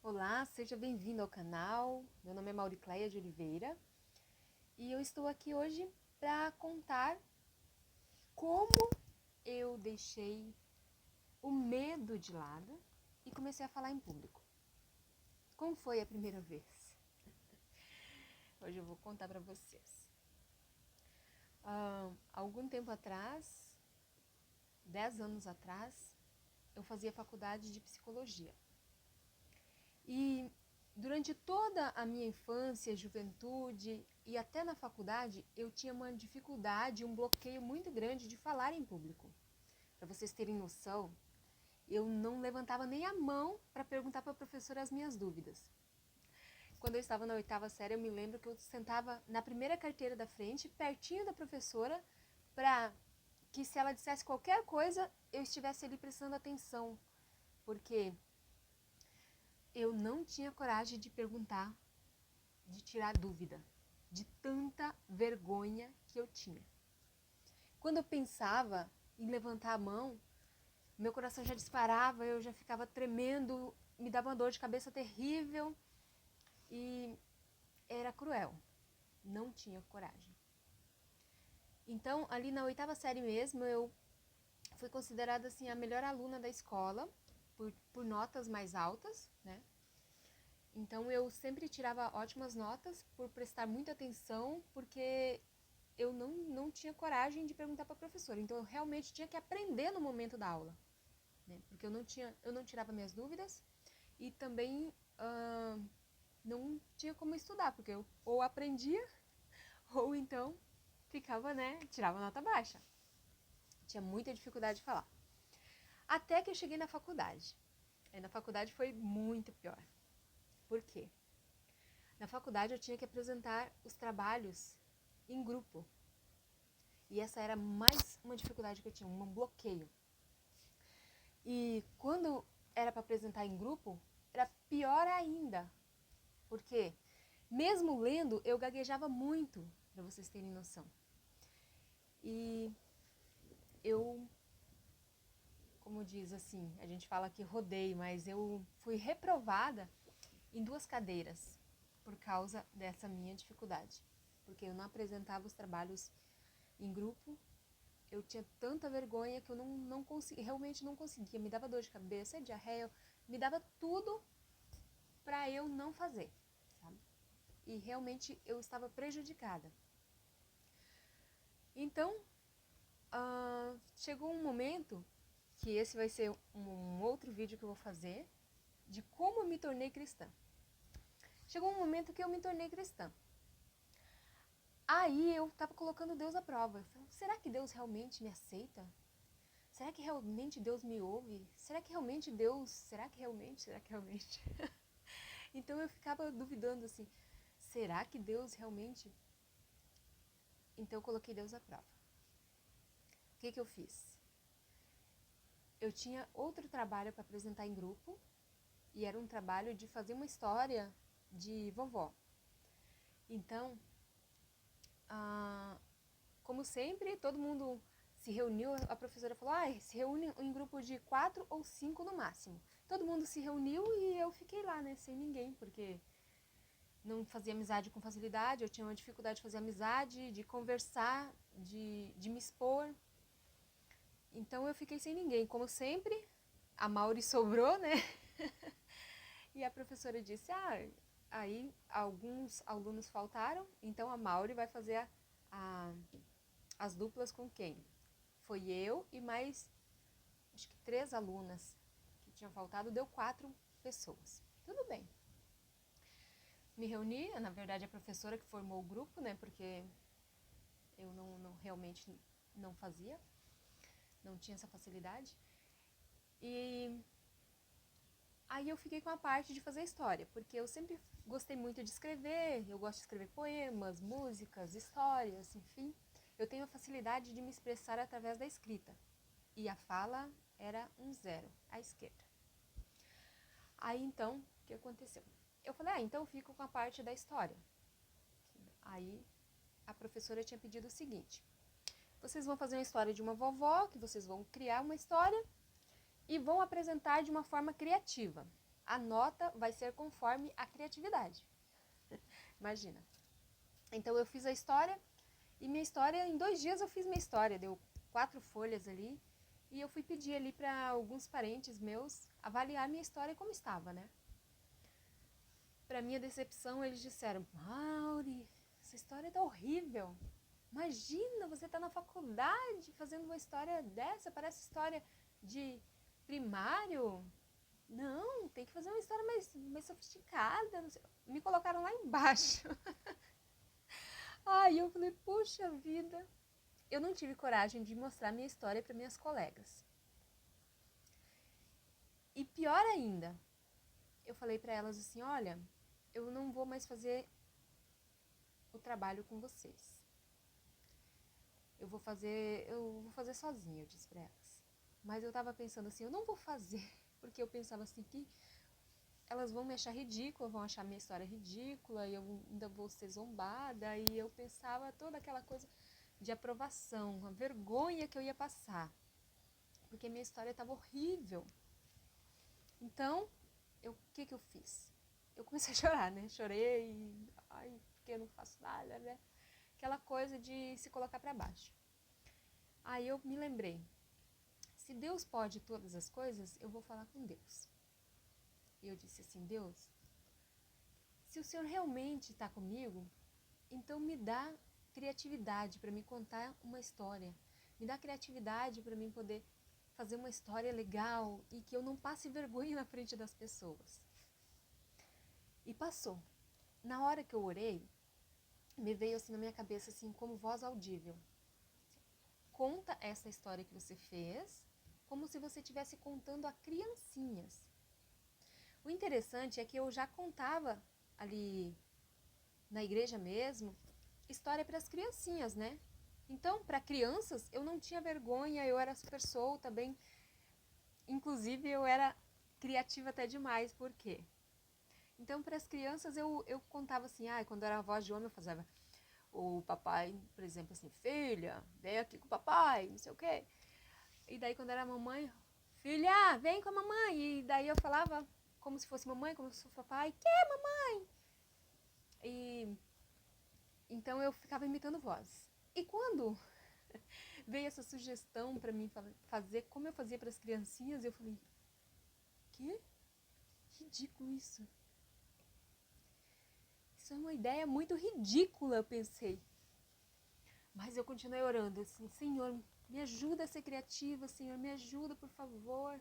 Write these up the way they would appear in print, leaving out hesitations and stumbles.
Olá, seja bem-vindo ao canal. Meu nome é Mauricleia de Oliveira e eu estou aqui hoje para contar como eu deixei o medo de lado e comecei a falar em público. Como foi a primeira vez? Hoje eu vou contar para vocês. Algum tempo atrás, 10 anos atrás, eu fazia faculdade de psicologia. E durante toda a minha infância, juventude e até na faculdade, eu tinha uma dificuldade, um bloqueio muito grande de falar em público. Para vocês terem noção, eu não levantava nem a mão para perguntar para a professora as minhas dúvidas. Quando eu estava na 8ª série, eu me lembro que eu sentava na primeira carteira da frente, pertinho da professora, para que se ela dissesse qualquer coisa, eu estivesse ali prestando atenção. Porque eu não tinha coragem de perguntar, de tirar dúvida, de tanta vergonha que eu tinha. Quando eu pensava em levantar a mão, meu coração já disparava, eu já ficava tremendo, me dava uma dor de cabeça terrível e era cruel. Não tinha coragem. Então, ali na 8ª série mesmo, eu fui considerada assim a melhor aluna da escola por notas mais altas, né? Então eu sempre tirava ótimas notas por prestar muita atenção, porque eu não tinha coragem de perguntar para a professora. Então eu realmente tinha que aprender no momento da aula, né? Porque eu não tirava minhas dúvidas e também não tinha como estudar, porque eu ou aprendia ou então ficava, né, tirava nota baixa. Tinha muita dificuldade de falar. Até que eu cheguei na faculdade. Aí na faculdade foi muito pior. Por quê? Na faculdade eu tinha que apresentar os trabalhos em grupo. E essa era mais uma dificuldade que eu tinha, um bloqueio. E quando era para apresentar em grupo, era pior ainda. Porque mesmo lendo, eu gaguejava muito, para vocês terem noção. E eu, como diz assim, a gente fala que rodei, mas eu fui reprovada em 2 cadeiras por causa dessa minha dificuldade. Porque eu não apresentava os trabalhos em grupo, eu tinha tanta vergonha que eu realmente não conseguia, me dava dor de cabeça, diarreia, me dava tudo para eu não fazer, sabe? E realmente eu estava prejudicada. Então, chegou um momento, que esse vai ser um outro vídeo que eu vou fazer, de como eu me tornei cristã. Chegou um momento que eu me tornei cristã. Aí eu estava colocando Deus à prova. Eu falei, será que Deus realmente me aceita? Será que realmente Deus me ouve? Será que realmente Deus... Será que realmente? Então eu ficava duvidando assim, será que Deus realmente... Então eu coloquei Deus à prova. O que eu fiz? Eu tinha outro trabalho para apresentar em grupo, e era um trabalho de fazer uma história de vovó. Então, como sempre, todo mundo se reuniu, a professora falou, se reúne em grupo de 4 ou 5 no máximo. Todo mundo se reuniu e eu fiquei lá, né, sem ninguém, porque não fazia amizade com facilidade, eu tinha uma dificuldade de fazer amizade, de conversar, de me expor. Então eu fiquei sem ninguém, como sempre, a Mauri sobrou, né? E a professora disse, aí alguns alunos faltaram, então a Mauri vai fazer as duplas com quem? Foi eu e mais, acho que 3 alunas que tinham faltado, deu 4 pessoas. Tudo bem. Me reuni, na verdade a professora que formou o grupo, né, porque eu realmente não fazia, não tinha essa facilidade. E aí eu fiquei com a parte de fazer história, porque eu sempre gostei muito de escrever, eu gosto de escrever poemas, músicas, histórias, enfim. Eu tenho a facilidade de me expressar através da escrita. E a fala era um 0 à esquerda. Aí então, o que aconteceu? Eu falei, então eu fico com a parte da história. Aí a professora tinha pedido o seguinte, vocês vão fazer uma história de uma vovó, que vocês vão criar uma história e vão apresentar de uma forma criativa. A nota vai ser conforme a criatividade. Imagina. Então eu fiz a história, e minha história, em 2 dias eu fiz minha história, deu 4 folhas ali, e eu fui pedir ali para alguns parentes meus avaliar minha história como estava, né? Para minha decepção, eles disseram: Mauri, essa história tá horrível. Imagina, você tá na faculdade fazendo uma história dessa, parece história de primário. Não, tem que fazer uma história mais sofisticada. Me colocaram lá embaixo. Ai, eu falei, puxa vida. Eu não tive coragem de mostrar minha história para minhas colegas. E pior ainda, eu falei para elas assim, olha, eu não vou mais fazer o trabalho com vocês. Eu vou fazer sozinha, eu disse para elas. Mas eu tava pensando assim, eu não vou fazer, porque eu pensava assim que elas vão me achar ridícula, vão achar minha história ridícula, e eu ainda vou ser zombada, e eu pensava toda aquela coisa de aprovação, a vergonha que eu ia passar, porque minha história estava horrível. Então, o que eu fiz? Eu comecei a chorar, né? Chorei, ai, porque eu não faço nada, né? Aquela coisa de se colocar para baixo. Aí eu me lembrei, se Deus pode todas as coisas, eu vou falar com Deus. E eu disse assim, Deus, se o Senhor realmente está comigo, então me dá criatividade para me contar uma história. Me dá criatividade para mim poder fazer uma história legal e que eu não passe vergonha na frente das pessoas. E passou. Na hora que eu orei, me veio assim na minha cabeça assim como voz audível. Conta essa história que você fez como se você estivesse contando a criancinhas. O interessante é que eu já contava ali na igreja mesmo, história para as criancinhas, né? Então, para crianças, eu não tinha vergonha, eu era super solta, bem. Inclusive, eu era criativa até demais, por quê? Então, para as crianças, eu contava assim, quando era a voz de homem, eu fazia o papai, por exemplo, assim, filha, vem aqui com o papai, não sei o quê. E daí, quando era a mamãe, filha, vem com a mamãe. E daí eu falava como se fosse mamãe, como se fosse papai, que mamãe? E então eu ficava imitando vozes. E quando veio essa sugestão para mim fazer como eu fazia para as criancinhas, eu falei, que ridículo isso. Isso é uma ideia muito ridícula, eu pensei. Mas eu continuei orando assim, Senhor, me ajuda a ser criativa, Senhor, me ajuda, por favor.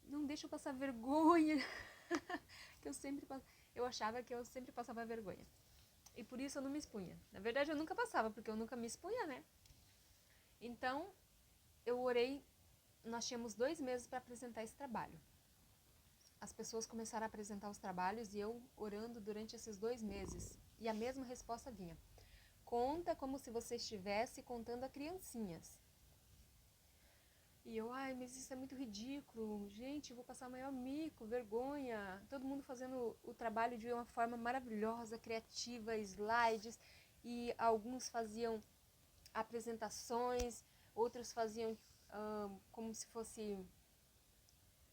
Não deixa eu passar vergonha. que eu achava que eu sempre passava vergonha. E por isso eu não me expunha. Na verdade, eu nunca passava, porque eu nunca me expunha, né? Então, eu orei, nós tínhamos 2 meses para apresentar esse trabalho. As pessoas começaram a apresentar os trabalhos e eu orando durante esses 2 meses. E a mesma resposta vinha. Conta como se você estivesse contando a criancinhas. E eu, mas isso é muito ridículo. Gente, eu vou passar o maior mico, vergonha. Todo mundo fazendo o trabalho de uma forma maravilhosa, criativa, slides. E alguns faziam apresentações, outros faziam como se fosse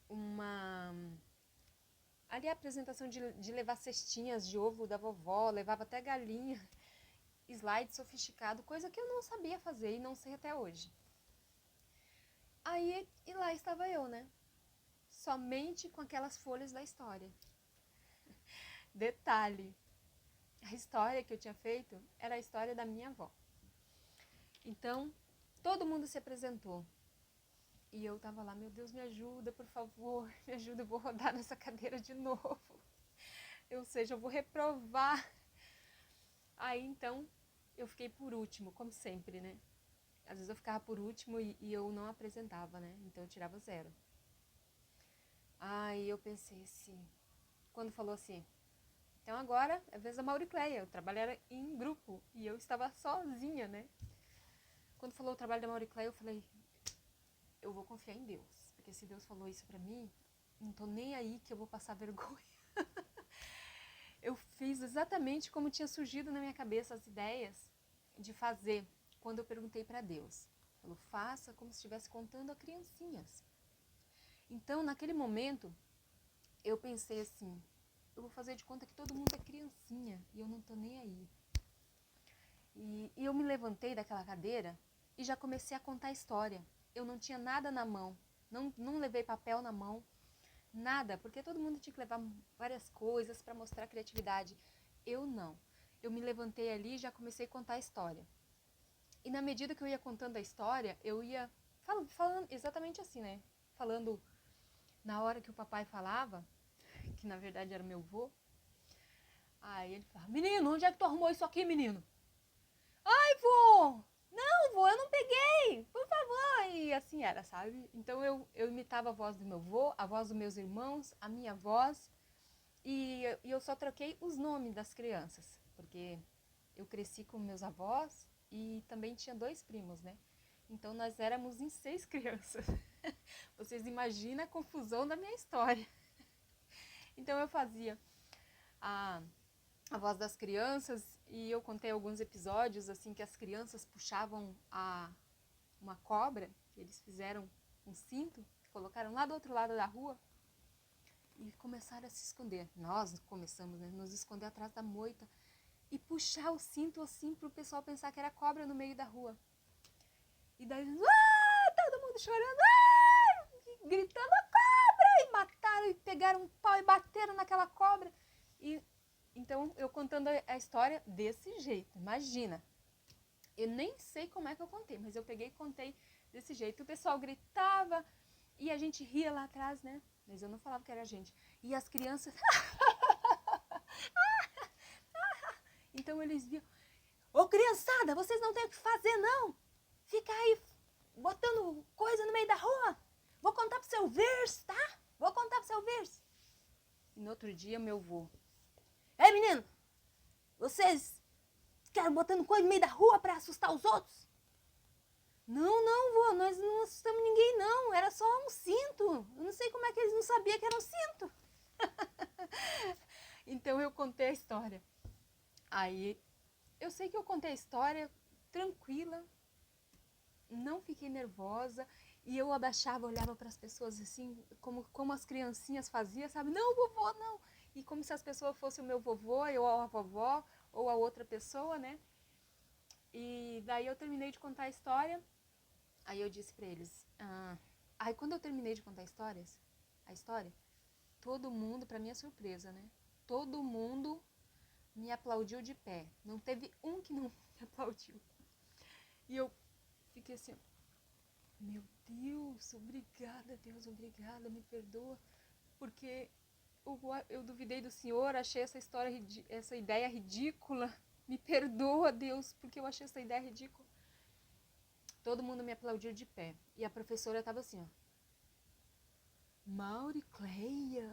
uma... Ali a apresentação de levar cestinhas de ovo da vovó, levava até galinha, slide sofisticado, coisa que eu não sabia fazer e não sei até hoje. Aí, e lá estava eu, né? Somente com aquelas folhas da história. Detalhe, a história que eu tinha feito era a história da minha avó. Então, todo mundo se apresentou. E eu tava lá, meu Deus, me ajuda, por favor, me ajuda, eu vou rodar nessa cadeira de novo. Ou seja, eu vou reprovar. Aí, então, eu fiquei por último, como sempre, né? Às vezes eu ficava por último e eu não apresentava, né? Então eu tirava 0. Aí eu pensei assim, quando falou assim, então agora é a vez da Mauricleia, o trabalho era em grupo e eu estava sozinha, né? Quando falou o trabalho da Mauricleia, eu falei, eu vou confiar em Deus, porque se Deus falou isso pra mim, não tô nem aí que eu vou passar vergonha. Eu fiz exatamente como tinha surgido na minha cabeça as ideias de fazer quando eu perguntei para Deus. Falou, faça como se estivesse contando a criancinhas. Então, naquele momento, eu pensei assim, eu vou fazer de conta que todo mundo é criancinha e eu não tô nem aí. E eu me levantei daquela cadeira e já comecei a contar a história. Eu não tinha nada na mão, não levei papel na mão, nada, porque todo mundo tinha que levar várias coisas para mostrar criatividade. Eu não. Eu me levantei ali e já comecei a contar a história. E na medida que eu ia contando a história, eu ia falando exatamente assim, né? Falando na hora que o papai falava, que na verdade era meu vô. Aí ele falava, menino, onde é que tu arrumou isso aqui, menino? Ai, vô! Não, vô, eu não peguei! Por favor! E assim era, sabe? Então eu imitava a voz do meu vô, a voz dos meus irmãos, a minha voz. E eu só troquei os nomes das crianças, porque eu cresci com meus avós e também tinha 2 primos, né? Então nós éramos em 6 crianças. Vocês imaginam a confusão da minha história. Então eu fazia a voz das crianças e eu contei alguns episódios assim que as crianças puxavam uma cobra, que eles fizeram um cinto, colocaram lá do outro lado da rua e começaram a se esconder. Nós começamos, né, nos esconder atrás da moita e puxar o cinto assim pro pessoal pensar que era cobra no meio da rua. E daí, todo mundo chorando, gritando a cobra, e mataram e pegaram um pau e bateram naquela cobra. E então eu contando a história desse jeito, imagina. Eu nem sei como é que eu contei, mas eu peguei e contei desse jeito. O pessoal gritava e a gente ria lá atrás, né? Mas eu não falava que era a gente. E as crianças... Então eles viam, ô criançada, vocês não têm o que fazer não. Fica aí botando coisa no meio da rua. Vou contar pro seu verso, tá? Vou contar pro seu verso. E no outro dia meu vô, ei menino, vocês ficaram botando coisa no meio da rua pra assustar os outros? Não, não, vô, nós não assustamos ninguém não, era só um cinto. Eu não sei como é que eles não sabiam que era um cinto. Então eu contei a história. Aí eu sei que eu contei a história tranquila, não fiquei nervosa e eu abaixava, olhava para as pessoas assim, como as criancinhas faziam, sabe? Não, vovô, não. E como se as pessoas fossem o meu vovô, ou a vovó, ou a outra pessoa, né? E daí eu terminei de contar a história, aí eu disse para eles, aí quando eu terminei de contar a história, todo mundo, para minha surpresa, né? Todo mundo me aplaudiu de pé. Não teve um que não me aplaudiu. E eu fiquei assim, meu Deus, obrigada, Deus, obrigada, me perdoa, porque eu duvidei do Senhor, achei essa ideia ridícula. Me perdoa, Deus, porque eu achei essa ideia ridícula. Todo mundo me aplaudiu de pé. E a professora estava assim, ó. Mauricleia,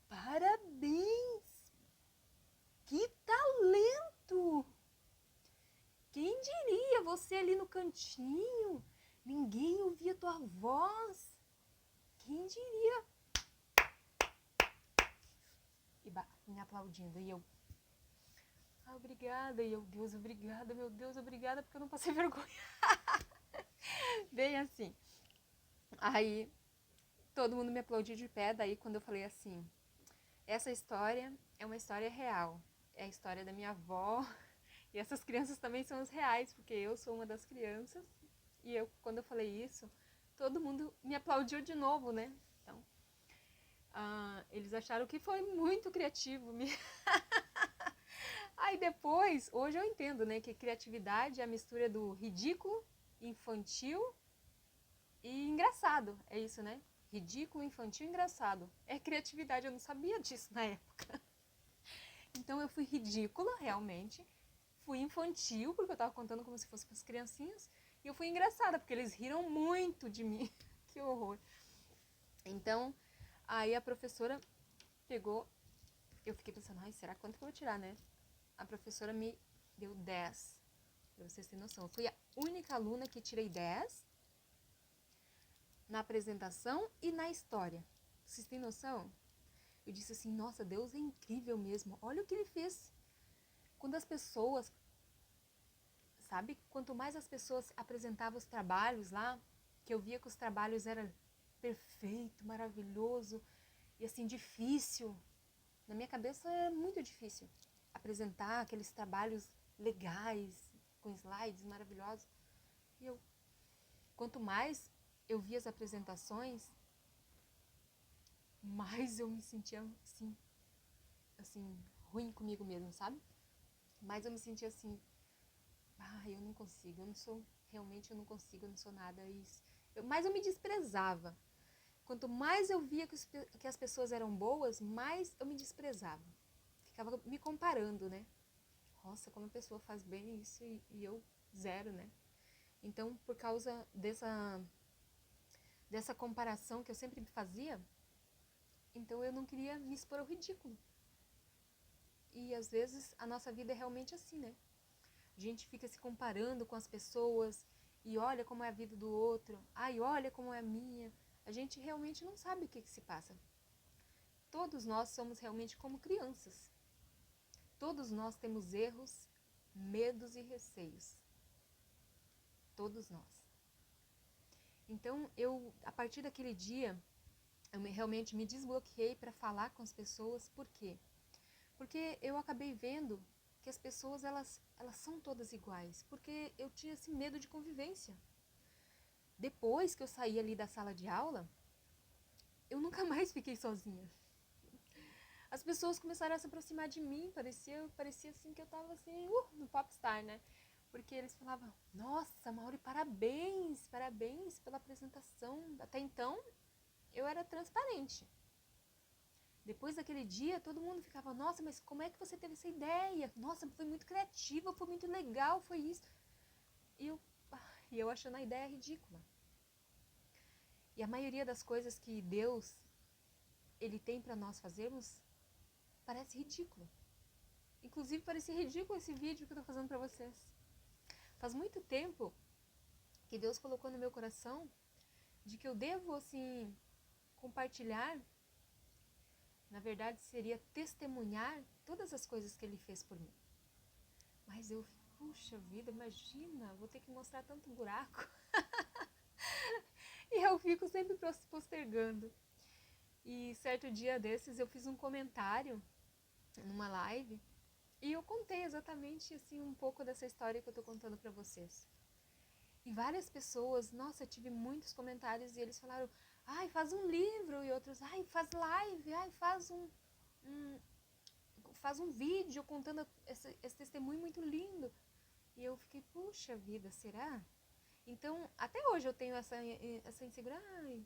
parabéns! Que talento! Quem diria, você ali no cantinho, ninguém ouvia tua voz. Quem diria? E me aplaudindo, e eu, obrigada, e eu, Deus, obrigada, meu Deus, obrigada, porque eu não passei vergonha. Bem assim. Aí, todo mundo me aplaudiu de pé, daí quando eu falei assim, essa história é uma história real, é a história da minha avó, e essas crianças também são os reais, porque eu sou uma das crianças, e quando eu falei isso, todo mundo me aplaudiu de novo, né? Então, eles acharam que foi muito criativo. Aí depois, hoje eu entendo, né, que criatividade é a mistura do ridículo, infantil e engraçado. É isso, né? Ridículo, infantil e engraçado. É criatividade, eu não sabia disso na época. Então eu fui ridícula, realmente. Fui infantil, porque eu tava contando como se fosse para as criancinhas. E eu fui engraçada, porque eles riram muito de mim. Que horror. Então, aí a professora pegou... Eu fiquei pensando, ai, será quanto que eu vou tirar, né? A professora me deu 10. Pra vocês terem noção. Eu fui a única aluna que tirei 10 na apresentação e na história. Vocês têm noção? Eu disse assim, nossa, Deus é incrível mesmo. Olha o que ele fez. Quando as pessoas, sabe? Quanto mais as pessoas apresentavam os trabalhos lá, que eu via que os trabalhos eram perfeito, maravilhoso e assim difícil. Na minha cabeça é muito difícil apresentar aqueles trabalhos legais, com slides maravilhosos. E eu, quanto mais eu via as apresentações, mais eu me sentia assim, ruim comigo mesmo, sabe? Mais eu me sentia assim, eu não consigo, realmente eu não consigo, eu não sou nada. Mais eu me desprezava. Quanto mais eu via que as pessoas eram boas, mais eu me desprezava. Ficava me comparando, né? Nossa, como a pessoa faz bem isso e eu zero, né? Então, por causa dessa comparação que eu sempre fazia, então eu não queria me expor ao ridículo. E às vezes a nossa vida é realmente assim, né? A gente fica se comparando com as pessoas e olha como é a vida do outro. Ai, olha como é a minha. A gente realmente não sabe o que se passa. Todos nós somos realmente como crianças. Todos nós temos erros, medos e receios. Todos nós. Então, a partir daquele dia, eu realmente me desbloqueei para falar com as pessoas. Por quê? Porque eu acabei vendo que as pessoas, elas são todas iguais. Porque eu tinha esse medo de convivência. Depois que eu saí ali da sala de aula, eu nunca mais fiquei sozinha. As pessoas começaram a se aproximar de mim, parecia assim que eu tava assim, no popstar, né? Porque eles falavam, nossa, Mauri, parabéns pela apresentação. Até então, eu era transparente. Depois daquele dia, todo mundo ficava, nossa, mas como é que você teve essa ideia? Nossa, foi muito criativa, foi muito legal, foi isso. E eu achando a ideia ridícula. E a maioria das coisas que Deus, Ele tem para nós fazermos, parece ridículo. Inclusive, parecia ridículo esse vídeo que eu tô fazendo para vocês. Faz muito tempo que Deus colocou no meu coração de que eu devo, assim, compartilhar, na verdade seria testemunhar todas as coisas que Ele fez por mim. Mas eu, puxa vida, imagina, vou ter que mostrar tanto buraco. E eu fico sempre postergando. E certo dia desses eu fiz um comentário numa live e eu contei exatamente assim um pouco dessa história que eu tô contando para vocês. E várias pessoas, nossa, eu tive muitos comentários e eles falaram, ai, faz um livro, e outros, ai, faz live, ai, faz um vídeo contando esse testemunho muito lindo. E eu fiquei, puxa vida, será? Então, até hoje eu tenho essa insegurança,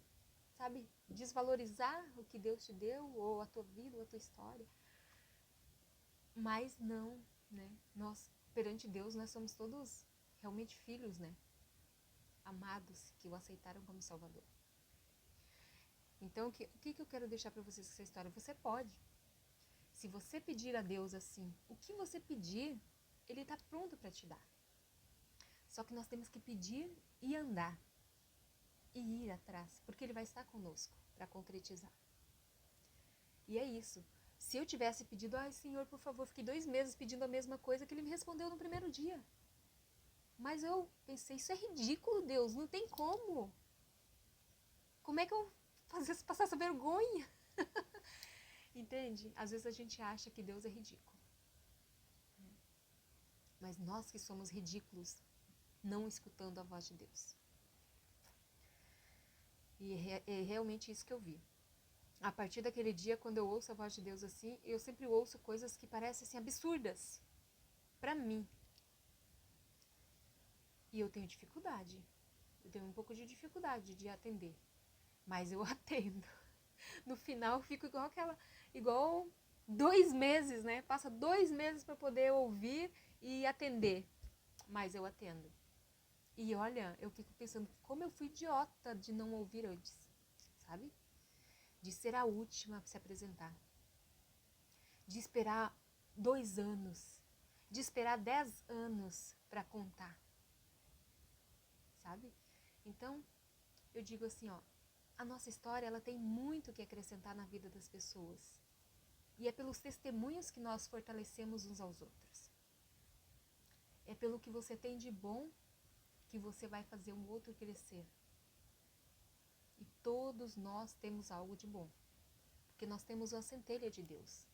sabe, desvalorizar o que Deus te deu, ou a tua vida, ou a tua história. Mas não, né? Nós, perante Deus, nós somos todos realmente filhos, né? Amados, que o aceitaram como Salvador. Então, o que eu quero deixar para vocês com essa história? Você pode. Se você pedir a Deus assim, o que você pedir, Ele está pronto para te dar. Só que nós temos que pedir e andar. E ir atrás, porque Ele vai estar conosco para concretizar. E é isso. Se eu tivesse pedido, ai Senhor, por favor, fiquei 2 meses pedindo a mesma coisa, que Ele me respondeu no primeiro dia. Mas eu pensei, isso é ridículo, Deus, não tem como. Como é que eu passar essa vergonha? Entende? Às vezes a gente acha que Deus é ridículo. Mas nós que somos ridículos, não escutando a voz de Deus. E é realmente isso que eu vi. A partir daquele dia, quando eu ouço a voz de Deus assim, eu sempre ouço coisas que parecem assim absurdas para mim. E eu tenho dificuldade. Eu tenho um pouco de dificuldade de atender. Mas eu atendo. No final eu fico igual 2 meses, né? Passa 2 meses para poder ouvir e atender. Mas eu atendo. E olha, eu fico pensando, como eu fui idiota de não ouvir antes, sabe? De ser a última a se apresentar. De esperar 2 anos. De esperar 10 anos para contar. Sabe? Então, eu digo assim, ó, a nossa história, ela tem muito que acrescentar na vida das pessoas. E é pelos testemunhos que nós fortalecemos uns aos outros. É pelo que você tem de bom que você vai fazer um outro crescer. E todos nós temos algo de bom, porque nós temos uma centelha de Deus.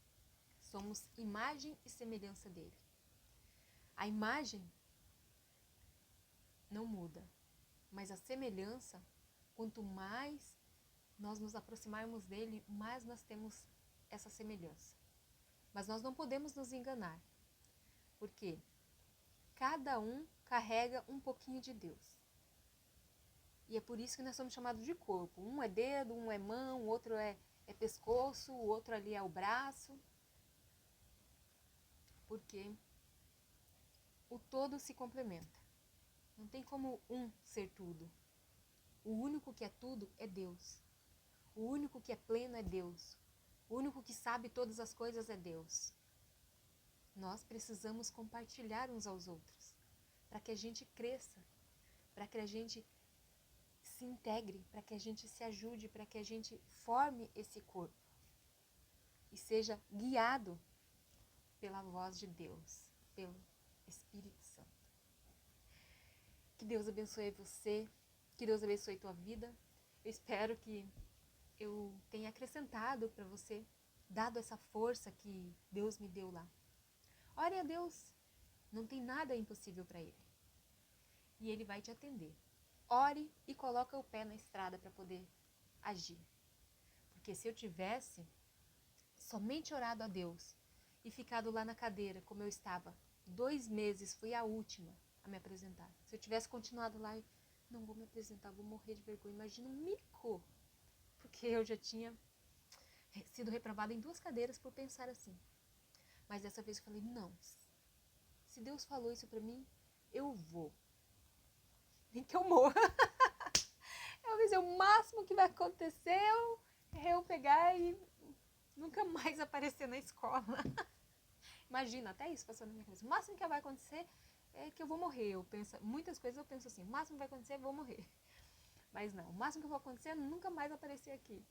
Somos imagem e semelhança dele. A imagem não muda, mas a semelhança, quanto mais nós nos aproximarmos dele, mais nós temos essa semelhança. Mas nós não podemos nos enganar, porque cada um carrega um pouquinho de Deus. E é por isso que nós somos chamados de corpo. Um é dedo, um é mão, o outro é pescoço, o outro ali é o braço. Porque o todo se complementa. Não tem como um ser tudo. O único que é tudo é Deus. O único que é pleno é Deus. O único que sabe todas as coisas é Deus. Nós precisamos compartilhar uns aos outros, para que a gente cresça, para que a gente se integre, para que a gente se ajude, para que a gente forme esse corpo e seja guiado pela voz de Deus, pelo Espírito Santo. Que Deus abençoe você, que Deus abençoe tua vida. Eu espero que eu tenha acrescentado para você, dado essa força que Deus me deu lá. Ore a Deus, não tem nada impossível para Ele. E Ele vai te atender. Ore e coloca o pé na estrada para poder agir. Porque se eu tivesse somente orado a Deus e ficado lá na cadeira como eu estava, 2 meses, fui a última a me apresentar. Se eu tivesse continuado lá, não vou me apresentar, vou morrer de vergonha. Imagina um mico, porque eu já tinha sido reprovada em 2 cadeiras por pensar assim. Mas dessa vez eu falei, não, se Deus falou isso pra mim, eu vou. Nem que eu morra. Eu pensei, o máximo que vai acontecer é eu pegar e nunca mais aparecer na escola. Imagina, até isso passou na minha cabeça. O máximo que vai acontecer é que eu vou morrer. Eu penso, muitas coisas eu penso assim, o máximo que vai acontecer é que eu vou morrer. Mas não, o máximo que vai acontecer é nunca mais aparecer aqui.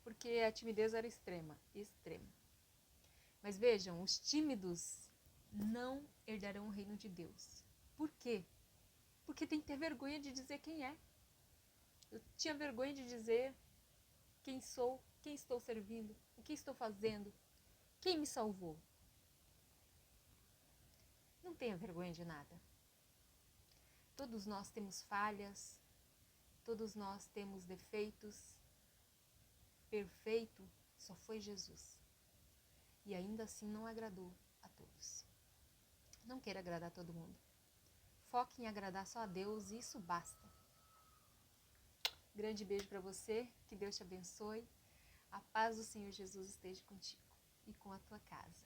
Porque a timidez era extrema, extrema. Mas vejam, os tímidos não herdarão o reino de Deus. Por quê? Porque tem que ter vergonha de dizer quem é. Eu tinha vergonha de dizer quem sou, quem estou servindo, o que estou fazendo, quem me salvou. Não tenha vergonha de nada. Todos nós temos falhas, todos nós temos defeitos. Perfeito só foi Jesus. E ainda assim não agradou a todos. Não queira agradar a todo mundo. Foque em agradar só a Deus e isso basta. Grande beijo para você, que Deus te abençoe. A paz do Senhor Jesus esteja contigo e com a tua casa.